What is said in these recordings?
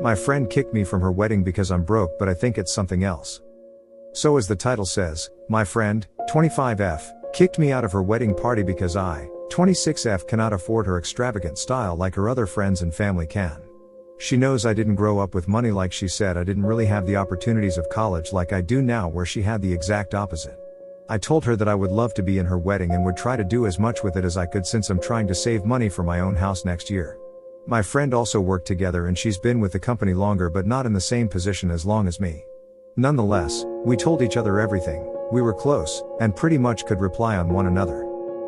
My friend kicked me from her wedding because I'm broke, but I think it's something else. So as the title says, my friend, 25F, kicked me out of her wedding party because I, 26F, cannot afford her extravagant style like her other friends and family can. She knows I didn't grow up with money like she said. I didn't really have the opportunities of college like I do now, where she had the exact opposite. I told her that I would love to be in her wedding and would try to do as much with it as I could, since I'm trying to save money for my own house next year. My friend also worked together and she's been with the company longer, but not in the same position as long as me. Nonetheless, we told each other everything. We were close, and pretty much could rely on one another.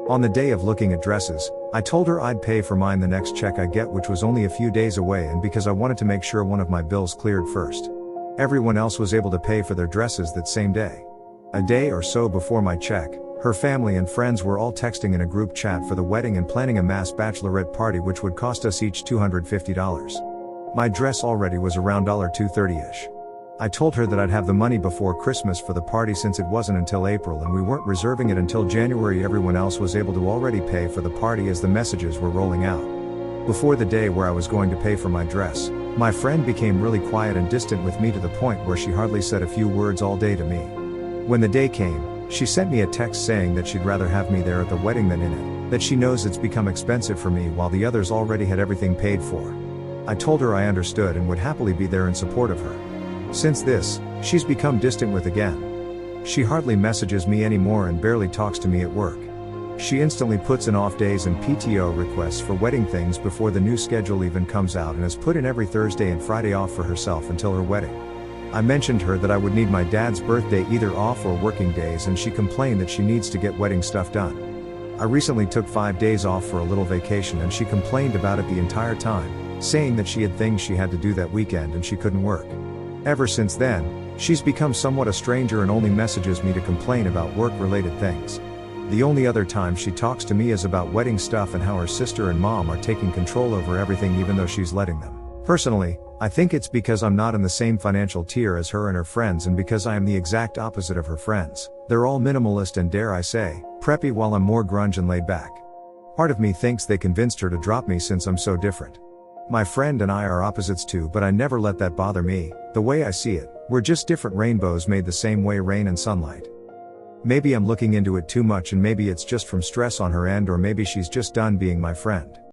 On the day of looking at dresses, I told her I'd pay for mine the next check I get, which was only a few days away, and because I wanted to make sure one of my bills cleared first. Everyone else was able to pay for their dresses that same day. A day or so before my check, her family and friends were all texting in a group chat for the wedding and planning a mass bachelorette party which would cost us each $250. My dress already was around $230-ish. I told her that I'd have the money before Christmas for the party, since it wasn't until April and we weren't reserving it until January. Everyone else was able to already pay for the party as the messages were rolling out. Before the day where I was going to pay for my dress, my friend became really quiet and distant with me, to the point where she hardly said a few words all day to me. When the day came, she sent me a text saying that she'd rather have me there at the wedding than in it, that she knows it's become expensive for me while the others already had everything paid for. I told her I understood and would happily be there in support of her. Since this, she's become distant with again. She hardly messages me anymore and barely talks to me at work. She instantly puts in off days and PTO requests for wedding things before the new schedule even comes out, and has put in every Thursday and Friday off for herself until her wedding. I mentioned her that I would need my dad's birthday either off or working days, and she complained that she needs to get wedding stuff done. I recently took 5 days off for a little vacation and she complained about it the entire time, saying that she had things she had to do that weekend and she couldn't work. Ever since then, she's become somewhat a stranger and only messages me to complain about work-related things. The only other time she talks to me is about wedding stuff and how her sister and mom are taking control over everything, even though she's letting them. Personally, I think it's because I'm not in the same financial tier as her and her friends, and because I am the exact opposite of her friends. They're all minimalist and, dare I say, preppy, while I'm more grunge and laid back. Part of me thinks they convinced her to drop me since I'm so different. My friend and I are opposites too, but I never let that bother me. The way I see it, we're just different rainbows made the same way, rain and sunlight. Maybe I'm looking into it too much, and maybe it's just from stress on her end, or maybe she's just done being my friend.